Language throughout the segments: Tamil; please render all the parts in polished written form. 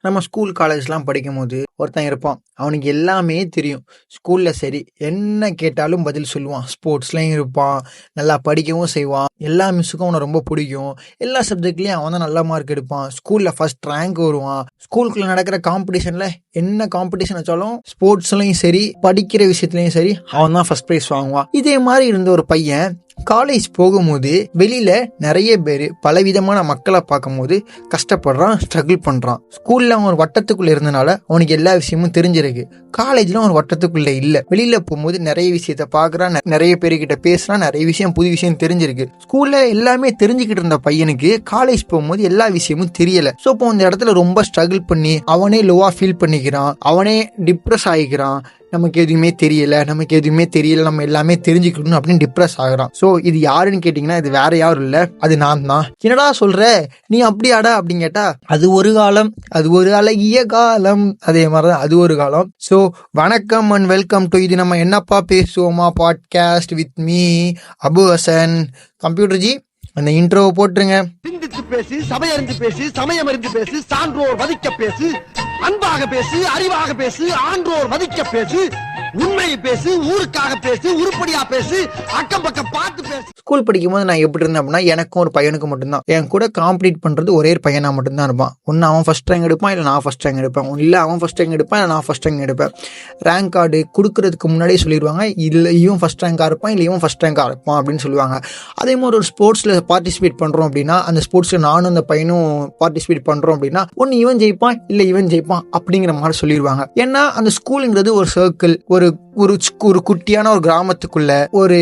நம்ம ஸ்கூல் காலேஜ்லாம் படிக்கும்போது ஒருத்தன் இருப்பான். அவனுக்கு எல்லாமே தெரியும். ஸ்கூல்ல சரி, என்ன கேட்டாலும் பதில் சொல்லுவான். ஸ்போர்ட்ஸ்லயும் இருப்பான். நல்லா படிக்கவும் செய்வான். எல்லா மிஸ்ஸுக்கும் அவனை ரொம்ப பிடிக்கும். எல்லா சப்ஜெக்ட்லயும் அவன் தான் நல்ல மார்க் எடுப்பான். ஸ்கூல்ல ஃபர்ஸ்ட் ரேங்க் வருவான். ஸ்கூலுக்குள்ள நடக்கிற காம்படிஷன்ல என்ன காம்படிஷன் வச்சாலும் ஸ்போர்ட்ஸ்லயும் சரி, படிக்கிற விஷயத்துலயும் சரி, அவன் தான் ஃபர்ஸ்ட் பிரைஸ் வாங்குவான். இதே மாதிரி இருந்த ஒரு பையன் காலேஜ் போகும்போது வெளியில நிறைய பேர் பலவிதமான மக்களை பார்க்கும்போது கஷ்டப்படுறான், ஸ்ட்ரகிள் பண்றான். ஸ்கூல்ல அவன் ஒரு வட்டத்துக்குள்ள இருந்தனால அவனுக்கு எல்லா விஷயமும் தெரிஞ்சிருக்கு. காலேஜ்ல ஒரு வட்டத்துக்குள்ள இல்ல. வெளியில போகும்போது நிறைய விஷயத்த பாக்குறான், நிறைய பேருக்கிட்ட பேசுறான், நிறைய விஷயம் புது விஷயம் தெரிஞ்சிருக்கு. ஸ்கூல்ல எல்லாமே தெரிஞ்சுக்கிட்டு இருந்த பையனுக்கு காலேஜ் போகும்போது எல்லா விஷயமும் தெரியல. ஸோ இப்போ அந்த இடத்துல ரொம்ப ஸ்ட்ரகிள் பண்ணி அவனே லோவா ஃபீல் பண்ணிக்கிறான், அவனே டிப்ரெஸ் ஆகிக்கிறான். நமக்கு எதுவுமே தெரியல, நம்ம எல்லாமே தெரிஞ்சுக்கணும் அப்படின்னு டிப்ரெஸ் ஆகுறான். ஸோ இது யாருன்னு கேட்டீங்கன்னா இது வேற யாரும் இல்ல, அது நான் தான். என்னடா சொல்ற நீ அப்படியாடா அப்படின்னு கேட்டா, அது ஒரு காலம், அது ஒரு அழகிய காலம். அதே மாதிரிதான் அது ஒரு காலம். ஸோ வணக்கம் அண்ட் வெல்கம் டு இது நம்ம என்னப்பா பேசுவோமா podcast with me Abu Hasan. Computer ji அந்த இன்ட்ரோவை போட்டுருங்க. சிந்தித்து பேசு, சபையறிந்து பேசு, சமயம் அறிந்து பேசு, சான்றோர் மதிக்க பேசு, அன்பாக பேசு, அறிவாக பேசு, ஆன்றோர் மதிக்க பேசு, உண்மையை பேசு, ஊருக்காக பேசு, உருப்படியா பேசு, அக்கம் பக்கம் பார்த்து பேசு. ஸ்கூல் படிக்கும் போது நான் எப்படி இருந்தேன் அப்படின்னா, எனக்கும் ஒரு பையனுக்கு மட்டும்தான். என் கூட காம்படிட் பண்றது ஒரே பையனா மட்டும்தான் இருப்பான். ஒன்னு அவன் ஃபர்ஸ்ட் ரேங்க் எடுப்பான், இல்லை நான் ஃபர்ஸ்ட் ரேங்க் எடுப்பேன். இல்ல அவன் ஃபர்ஸ்ட் ரேங்க் எடுப்பான், இல்லை நான் ஃபர்ஸ்ட் ரேங்க் எடுப்பேன். ரேங்க் கார்டு கொடுக்கறதுக்கு முன்னாடியே சொல்லிடுவாங்க, இல்லை இவன் ஃபர்ஸ்ட் ரேங்காக இருப்பான், இல்லை இவன் ஃபர்ஸ்ட் ரேங்காக இருப்பான் அப்படின்னு சொல்லுவாங்க. அதே மாதிரி ஒரு ஸ்போர்ட்ஸ்ல பார்ட்டிசிபேட் பண்றோம் அப்படின்னா, அந்த ஸ்போர்ட்ஸ்ல நானும் அந்த பையனும் பார்ட்டிசிபேட் பண்றோம் அப்படின்னா, ஒன்னு இவன் ஜெயிப்பான், இல்லை இவன் ஜெயிப்பான் அப்படிங்கிற மாதிரி சொல்லிடுவாங்க. ஏன்னா அந்த ஸ்கூலுங்கிறது ஒரு சர்க்கிள், ஒரு குட்டியான ஒரு கிராமத்துக்குள்ள ஒரு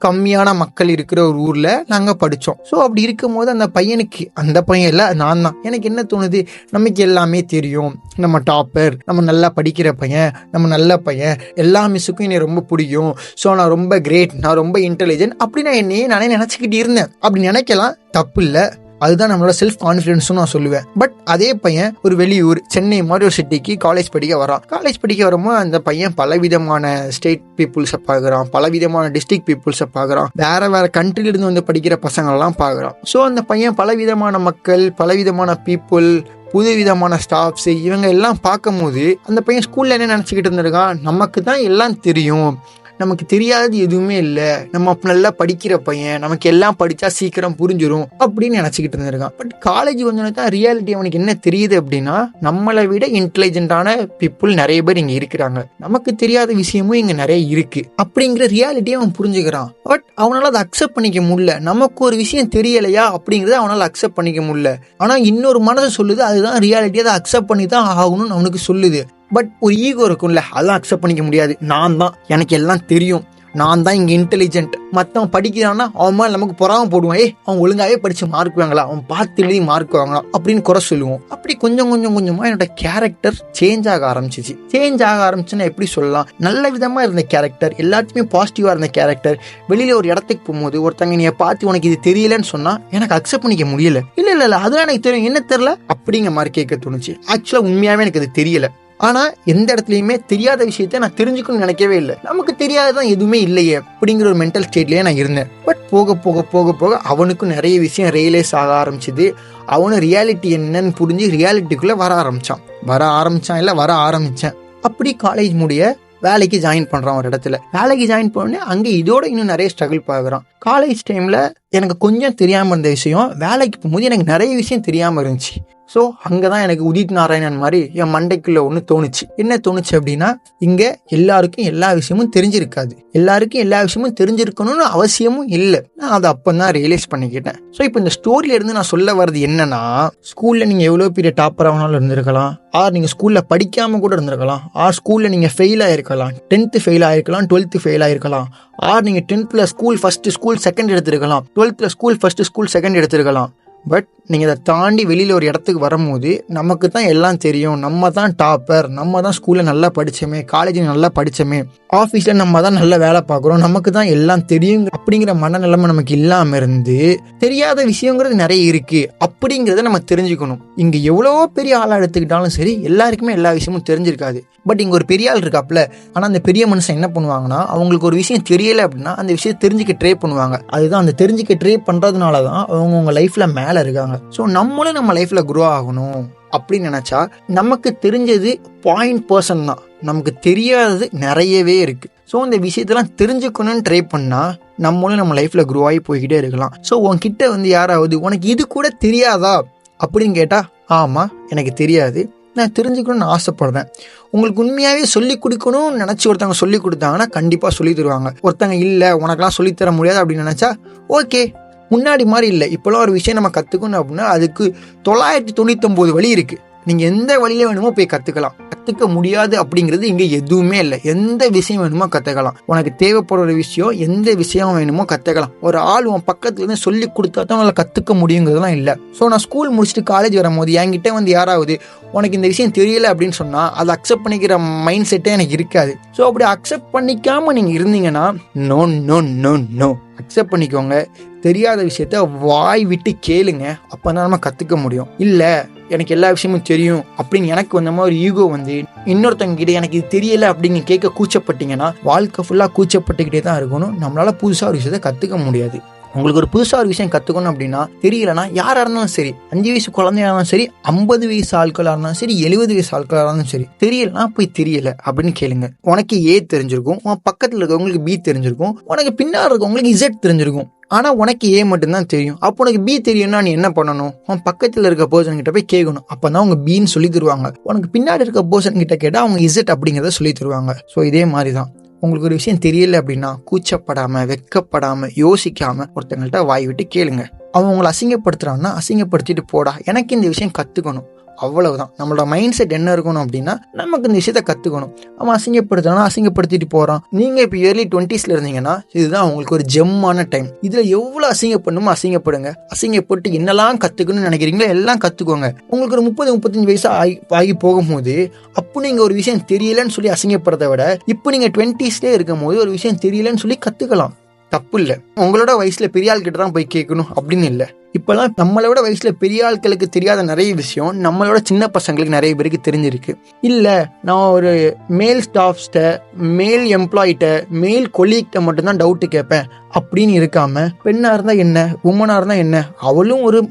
கம்மியான மக்கள் இருக்கிற ஒரு ஊர்ல நாங்க படிச்சோம். ஸோ அப்படி இருக்கும் போது அந்த பையன் இல்ல நான் தான். எனக்கு என்ன தோணுது, நமக்கு எல்லாமே தெரியும், நம்ம டாப்பர், நம்ம நல்லா படிக்கிற பையன், நம்ம நல்ல பையன், எல்லா மிஸ்ஸுக்கும் என்னை ரொம்ப பிடிக்கும், ஸோ நான் ரொம்ப கிரேட், நான் ரொம்ப இன்டெலிஜென்ட் அப்படி நான் என்னையே நானே நினைச்சுக்கிட்டு இருந்தேன். அப்படி நினைக்கலாம், தப்பு இல்லை, அதுதான் நம்மளோட செல்ஃப் கான்ஃபிடன்ஸ் நான் சொல்லுவேன். பட் அதே பையன் ஒரு வெளியூர் சென்னை மாதிரி ஒரு சிட்டிக்கு காலேஜ் படிக்க வரான். காலேஜ் படிக்க வரும்போது அந்த பையன் பலவிதமான ஸ்டேட் பீப்புள்ஸை பார்க்குறான், பலவிதமான டிஸ்ட்ரிக்ட் பீப்புள்ஸை பார்க்குறான், வேற கண்ட்ரில இருந்து வந்து படிக்கிற பசங்களெல்லாம் பார்க்குறான். ஸோ அந்த பையன் பலவிதமான மக்கள், பலவிதமான பீப்புள், புதுவிதமான ஸ்டாஃப்ஸ் இவங்க எல்லாம் பார்க்கும்போது அந்த பையன் ஸ்கூல்ல என்ன நினச்சிக்கிட்டு இருந்திருக்கான், நமக்கு தான் எல்லாம் தெரியும், நமக்கு தெரியாதது எதுவுமே இல்லை, நம்ம நல்லா படிக்கிற பையன், நமக்கு எல்லாம் படித்தா சீக்கிரம் புரிஞ்சிடும் அப்படின்னு நினச்சிக்கிட்டு இருந்திருக்கான். பட் காலேஜ் வந்தோடனே தான் ரியாலிட்டி அவனுக்கு என்ன தெரியுது அப்படின்னா, நம்மளை விட இன்டெலிஜென்ட்டான பீப்புள் நிறைய பேர் இங்கே இருக்கிறாங்க, நமக்கு தெரியாத விஷயமும் இங்கே நிறைய இருக்கு அப்படிங்கிற ரியாலிட்டியை அவன் புரிஞ்சுக்கிறான். பட் அவனால் அதை அக்செப்ட் பண்ணிக்க முடியல. நமக்கு ஒரு விஷயம் தெரியலையா அப்படிங்கிறத அவனால் அக்செப்ட் பண்ணிக்க முடியல. ஆனால் இன்னொரு மனதை சொல்லுது அதுதான் ரியாலிட்டி, அதை அக்செப்ட் பண்ணி தான் ஆகணும்னு அவனுக்கு சொல்லுது. பட் ஒரு ஈகோ இருக்கும்ல, அதெல்லாம் அக்செப்ட் பண்ணிக்க முடியாது. நான் தான், எனக்கு எல்லாம் தெரியும், நான் தான் இங்கே இன்டெலிஜென்ட். மற்றவன் படிக்கிறான்னா அவன் மேலே நமக்கு பொறாம போடுவான், அவன் ஒழுங்காகவே படித்து மார்க் வாங்கலாம், அவன் பார்த்து எழுதி மார்க் வாங்கலாம் அப்படின்னு குறை சொல்லுவோம். அப்படி கொஞ்சமாக என்னோட கேரக்டர் சேஞ்ச் ஆக ஆரம்பிச்சுன்னா எப்படி சொல்லலாம், நல்ல விதமாக இருந்த கேரக்டர், எல்லாத்தையுமே பாசிட்டிவாக இருந்த கேரக்டர், வெளியில் ஒரு இடத்துக்கு போகும்போது ஒருத்தங்க நீ பார்த்து உனக்கு இது தெரியலன்னு சொன்னால் எனக்கு அக்செப்ட் பண்ணிக்க முடியல. இல்லை அதெல்லாம் எனக்கு தெரியும், என்ன தெரியல அப்படிங்கிற மாதிரி கேட்க தோணுச்சு. ஆக்சுவலாக உண்மையாகவே எனக்கு அது தெரியல. ஆனா எந்த இடத்துலயுமே தெரியாத விஷயத்த நான் தெரிஞ்சுக்கணும்னு நினைக்கவே இல்லை. நமக்கு தெரியாததான் எதுவுமே இல்லையே அப்படிங்கிற ஒரு மென்டல் ஸ்டேட்லயே நான் இருந்தேன். பட் போக போக அவனுக்கும் நிறைய விஷயம் ரியலைஸ் ஆக ஆரம்பிச்சுது. அவனும் ரியாலிட்டி என்னன்னு புரிஞ்சு ரியாலிட்டிக்குள்ள வர ஆரம்பிச்சேன். அப்படி காலேஜ் முடிய வேலைக்கு ஜாயின் பண்றான். ஒரு இடத்துல வேலைக்கு ஜாயின் பண்ணி அங்கே இதோட இன்னும் நிறைய ஸ்ட்ரகிள் பார்க்குறான். காலேஜ் டைம்ல எனக்கு கொஞ்சம் தெரியாம இருந்த விஷயம், வேலைக்கு போகும்போது எனக்கு நிறைய விஷயம் தெரியாம இருந்துச்சு. ஸோ அங்கே தான் எனக்கு உதித் நாராயணன் மாதிரி என் மண்டைக்குள்ள ஒன்று தோணுச்சு. என்ன தோணுச்சு அப்படின்னா, இங்கே எல்லாருக்கும் எல்லா விஷயமும் தெரிஞ்சிருக்காது, எல்லாருக்கும் எல்லா விஷயமும் தெரிஞ்சிருக்கணும்னு அவசியமும் இல்லை. நான் அதை அப்போ தான் ரியலைஸ் பண்ணிக்கிட்டேன். ஸோ இப்போ இந்த ஸ்டோரியில இருந்து நான் சொல்ல வர்றது என்னன்னா, ஸ்கூலில் நீங்கள் எவ்வளோ பெரிய டாப்பர் ஆனாலும் இருந்திருக்கலாம், ஆர் நீங்கள் ஸ்கூலில் படிக்காமல் கூட இருந்திருக்கலாம், ஆர் ஸ்கூலில் நீங்கள் ஃபெயில் ஆகிருக்கலாம், 10th ஃபெயில் ஆகிருக்கலாம், 12th ஃபெயில் ஆகிருக்கலாம், ஆர் நீங்கள் 10th school first school second எடுத்திருக்கலாம், 12th school first school second எடுத்திருக்கலாம். பட் நீங்கள் இதை தாண்டி வெளியில் ஒரு இடத்துக்கு வரும்போது நமக்கு தான் எல்லாம் தெரியும், நம்ம தான் டாப்பர், நம்ம தான் ஸ்கூலில் நல்லா படித்தோமே, காலேஜில் நல்லா படித்தோமே, ஆஃபீஸில் நம்ம தான் நல்ல வேலை பார்க்குறோம், நமக்கு தான் எல்லாம் தெரியும் அப்படிங்கிற மனநிலைமை நமக்கு இல்லாமல் இருந்து தெரியாத விஷயங்கிறது நிறைய இருக்குது அப்படிங்கிறத நம்ம தெரிஞ்சுக்கணும். இங்கே எவ்வளோ பெரிய ஆளாக எடுத்துக்கிட்டாலும் சரி, எல்லாருக்குமே எல்லா விஷயமும் தெரிஞ்சிருக்காது. பட் இங்கே ஒரு பெரிய ஆள் இருக்காப்புல, ஆனால் அந்த பெரிய மனுஷன் என்ன பண்ணுவாங்கன்னா, அவங்களுக்கு ஒரு விஷயம் தெரியலை அப்படின்னா அந்த விஷயம் தெரிஞ்சுக்க ட்ரை பண்ணுவாங்க. அதுதான் அந்த தெரிஞ்சுக்க ட்ரை பண்ணுறதுனால தான் அவங்கவுங்க லைஃப்பில் மேலே இருக்காங்க. ஸோ நம்மளும் நம்ம லைஃப்பில் க்ரோ ஆகணும், அப்படின்னு நினச்சா நமக்கு தெரிஞ்சது 0.1% தான், நமக்கு தெரியாதது நிறையவே இருக்குது. ஸோ இந்த விஷயத்தெல்லாம் தெரிஞ்சுக்கணும்னு ட்ரை பண்ணால் நம்மளும் நம்ம லைஃப்பில் க்ரோ ஆகி போய்கிட்டே இருக்கலாம். ஸோ உன்கிட்ட யாராவது உனக்கு இது கூட தெரியாதா அப்படின்னு கேட்டால், ஆமாம் எனக்கு தெரியாது, நான் தெரிஞ்சுக்கணும்னு ஆசைப்படுறேன், உங்களுக்கு உண்மையாகவே சொல்லிக் கொடுக்கணும்னு நினச்சி ஒருத்தவங்க சொல்லி கொடுத்தாங்கன்னா கண்டிப்பாக சொல்லி தருவாங்க. ஒருத்தவங்க இல்லை உனக்கெல்லாம் சொல்லித்தர முடியாது அப்படின்னு நினச்சா ஓகே, முன்னாடி மாதிரி இல்லை, இப்போலாம் ஒரு விஷயம் நம்ம கற்றுக்கணும் அப்படின்னா அதுக்கு 999 வழி இருக்குது. நீங்கள் எந்த வழியில வேணுமோ போய் கற்றுக்கலாம். கற்றுக்க முடியாது அப்படிங்கிறது இங்கே எதுவுமே இல்லை. எந்த விஷயம் வேணுமோ கற்றுக்கலாம். உனக்கு தேவைப்படுற ஒரு விஷயம் எந்த விஷயம் வேணுமோ கற்றுக்கலாம். ஒரு ஆள் உன் பக்கத்துலேருந்து சொல்லி கொடுத்தா தான் உங்களை கற்றுக்க முடியுங்கிறதுலாம் இல்லை. ஸோ நான் ஸ்கூல் முடிச்சுட்டு காலேஜ் வரும்போது என்கிட்ட யாராவது உனக்கு இந்த விஷயம் தெரியல அப்படின்னு சொன்னால் அதை அக்செப்ட் பண்ணிக்கிற மைண்ட் செட்டே எனக்கு இருக்காது. ஸோ அப்படி அக்செப்ட் பண்ணிக்காமல் நீங்கள் இருந்தீங்கன்னா no no no no, accept பண்ணிக்கோங்க. தெரியாத விஷயத்த வாய் விட்டு கேளுங்க, அப்போ தான் நம்ம கற்றுக்க முடியும். இல்லை எனக்கு எல்லா விஷயமும் தெரியும் அப்படின்னு எனக்கு ஒரு ஈகோ இன்னொருத்தவங்க கிட்ட எனக்கு இது தெரியல அப்படின்னு கேட்க கூச்சப்பட்டீங்கன்னா வாழ்க்கை ஃபுல்லாக கூச்சப்பட்டுக்கிட்டே தான் இருக்கணும். நம்மளால புதுசாக ஒரு விஷயத்தை கற்றுக்க முடியாது. உங்களுக்கு ஒரு புதுசாக ஒரு விஷயம் கற்றுக்கணும் அப்படின்னா தெரியலனா யாராக இருந்தாலும் சரி, 5 வயசு குழந்தையாக இருந்தாலும் சரி, 50 வயசு ஆட்களாக இருந்தாலும் சரி, 70 வயசு ஆட்களாக இருந்தாலும் சரி, தெரியலனா போய் தெரியல அப்படின்னு கேளுங்க. உனக்கு ஏ தெரிஞ்சிருக்கும், உன் பக்கத்தில் இருக்கவங்களுக்கு பி தெரிஞ்சிருக்கும், உனக்கு பின்னாடி இருக்கவங்களுக்கு இசட் தெரிஞ்சிருக்கும். ஆனால் உனக்கு ஏ மட்டும்தான் தெரியும். அப்போ உனக்கு பி தெரியும்னா நீ என்ன பண்ணணும்? உன் பக்கத்தில் இருக்க பர்சன் கிட்ட போய் கேட்கணும். அப்போ தான் அவங்க பின்னு சொல்லி தருவாங்க. உனக்கு பின்னாடி இருக்க பர்சன் கிட்ட கேட்டால் அவங்க இசட் அப்படிங்கிறத சொல்லி தருவாங்க. ஸோ இதே மாதிரி தான் உங்களுக்கு ஒரு விஷயம் தெரியல அப்படின்னா கூச்சப்படாமல் வெக்கப்படாமல் யோசிக்காமல் ஒருத்தங்கள்ட்ட வாய் விட்டு கேளுங்க. அவன் உங்களை அசிங்கப்படுத்துறான்னா அசிங்கப்படுத்திட்டு போடா, எனக்கு இந்த விஷயம் கற்றுக்கணும், அவ்வளவுதான். நம்மளோட மைண்ட் செட் என்ன இருக்கணும் அப்படின்னா நமக்கு இந்த விஷயத்த கற்றுக்கணும். அவன் அசிங்கப்படுத்துறானா அசிங்கப்படுத்திட்டு போகிறான். நீங்கள் இப்போ early 20s இருந்தீங்கன்னா இதுதான் உங்களுக்கு ஒரு ஜெம்மான டைம். இதில் எவ்வளோ அசிங்கப்படணுமோ அசிங்கப்படுங்க. அசிங்கப்பட்டு என்னெல்லாம் கற்றுக்கணும்னு நினைக்கிறீங்களோ எல்லாம் கற்றுக்கோங்க. உங்களுக்கு ஒரு 30-35 வயசு ஆகி போகும்போது அப்போ நீங்கள் ஒரு விஷயம் தெரியலன்னு சொல்லி அசிங்கப்படுறத விட இப்போ நீங்கள் 20s இருக்கும் போது ஒரு விஷயம் தெரியலன்னு சொல்லி கற்றுக்கலாம். தப்பு இல்லை. உங்களோட வயசில் பெரிய ஆள் கிட்ட தான் போய் கேட்கணும் அப்படின்னு இல்லை. இப்போலாம் நம்மளோட வயசில் பெரிய ஆட்களுக்கு தெரியாத நிறைய விஷயம் நம்மளோட சின்ன பசங்களுக்கு நிறைய பேருக்கு தெரிஞ்சிருக்கு. இல்லை நான் ஒரு மேல் ஸ்டாஃப்ஸ்கிட்ட, மேல் எம்ப்ளாயிட்ட, மேல் கொலீக்கிட்ட மட்டும்தான் டவுட்டு கேட்பேன் அப்படின்னு இருக்காம, பெண்ணாக இருந்தால் என்ன, உமனாக இருந்தால் என்ன, அவளும் ஒரு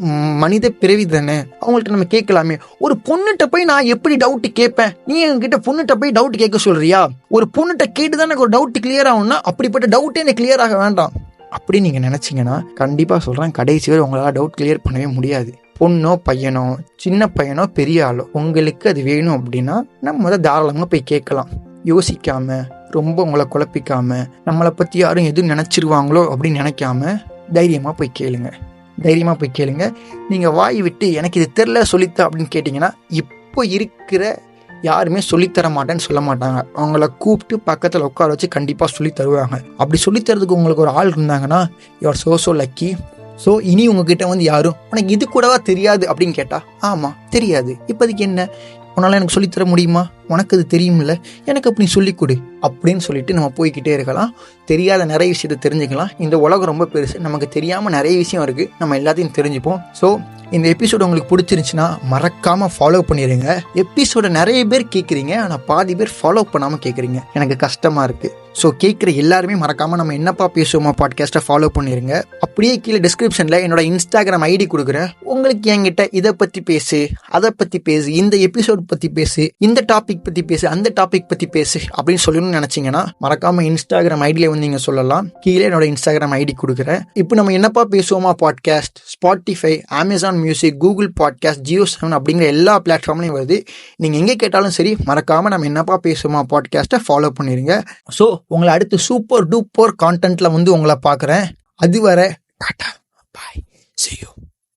மனித பிறவி தானே, அவங்கள்ட்ட நம்ம கேட்கலாமே. ஒரு பொண்ணுகிட்ட போய் நான் எப்படி டவுட்டு கேட்பேன்? நீ என்கிட்ட பொண்ணுகிட்ட போய் டவுட் கேட்க சொல்றியா? ஒரு பொண்ணுகிட்ட கேட்டு தான் எனக்கு ஒரு டவுட் கிளியர் ஆகும்னா அப்படிப்பட்ட டவுட்டே எனக்கு கிளியர் ஆக வேண்டாம் அப்படி நீங்கள் நினச்சிங்கன்னா கண்டிப்பாக சொல்கிறேன், கடைசி வரை உங்களால் டவுட் கிளியர் பண்ணவே முடியாது. பொண்ணோ பையனோ, சின்ன பையனோ பெரிய ஆளோ, உங்களுக்கு அது வேணும் அப்படின்னா நம்ம அதை தாராளமாக போய் கேட்கலாம். யோசிக்காமல், ரொம்ப உங்களை குழப்பிக்காமல், நம்மளை பற்றி யாரும் எதுவும் நினச்சிருவாங்களோ அப்படின்னு நினைக்காம தைரியமாக போய் கேளுங்க. தைரியமாக போய் கேளுங்க. நீங்கள் வாய் விட்டு எனக்கு இது தெரில சொல்லித்த அப்படின்னு கேட்டிங்கன்னா இப்போ இருக்கிற யாருமே சொல்லித்தர மாட்டேன்னு சொல்ல மாட்டாங்க. அவங்கள கூப்பிட்டு பக்கத்தில் உட்கார வச்சு கண்டிப்பாக சொல்லி தருவாங்க. அப்படி சொல்லித்தரதுக்கு உங்களுக்கு ஒரு ஆள் இருந்தாங்கன்னா யூஆர் சோ லக்கி. ஸோ இனி உங்ககிட்ட யாரும் உனக்கு இது கூடவா தெரியாது அப்படின்னு கேட்டால், ஆமாம் தெரியாது, இப்போதைக்கு என்ன, உன்னால் எனக்கு சொல்லித்தர முடியுமா, உனக்கு அது தெரியும்ல, எனக்கு அப்படி சொல்லிக் கொடு அப்படின்னு சொல்லிட்டு நம்ம போய்கிட்டே இருக்கலாம். தெரியாத நிறைய விஷயத்தை தெரிஞ்சுக்கலாம். இந்த உலகம் ரொம்ப பெருசு, நமக்கு தெரியாமல் நிறைய விஷயம் இருக்குது, நம்ம எல்லாத்தையும் தெரிஞ்சுப்போம். ஸோ இந்த எபிசோடு உங்களுக்கு பிடிச்சிருந்துச்சுன்னா மறக்காமல் ஃபாலோ பண்ணிடுங்க. எபிசோடை நிறைய பேர் கேட்குறீங்க, ஆனால் பாதி பேர் ஃபாலோ பண்ணாமல் கேட்குறீங்க, எனக்கு கஷ்டமாக இருக்குது. ஸோ கேட்குற எல்லாருமே மறக்காமல் நம்ம என்னப்பா பேசுவோமா பாட்காஸ்ட்டை ஃபாலோ பண்ணிடுங்க. அப்படியே கீழே டிஸ்கிரிப்ஷனில் என்னோட இன்ஸ்டாகிராம் ஐடி கொடுக்குறேன். உங்களுக்கு என்கிட்ட இதை பற்றி பேசு, அதை பற்றி பேசு, இந்த எபிசோட் பற்றி பேசு, இந்த டாபிக் பற்றி பேசு, அந்த டாபிக் பற்றி பேசு அப்படின்னு சொல்லணும்னு நினச்சிங்கன்னா மறக்காமல் இன்ஸ்டாகிராம் ஐடியில் நீங்கள் சொல்லலாம். கீழே என்னோட இன்ஸ்டாகிராம் ஐடி கொடுக்குறேன். இப்போ நம்ம என்னப்பா பேசுவோமா podcast Spotify, Amazon music, Google podcast, JioSaavn அப்படிங்கிற எல்லா பிளாட்ஃபார்ம்லையும் வருது. நீங்கள் எங்கே கேட்டாலும் சரி மறக்காமல் நம்ம என்னப்பா பேசுவோமா பாட்காஸ்ட்டை ஃபாலோ பண்ணிடுங்க. ஸோ உங்களை அடுத்து சூப்பர் டூப்பர் கான்டென்ட்டில் உங்களை பார்க்குறேன். அதுவரை டாடா, பாய், see you.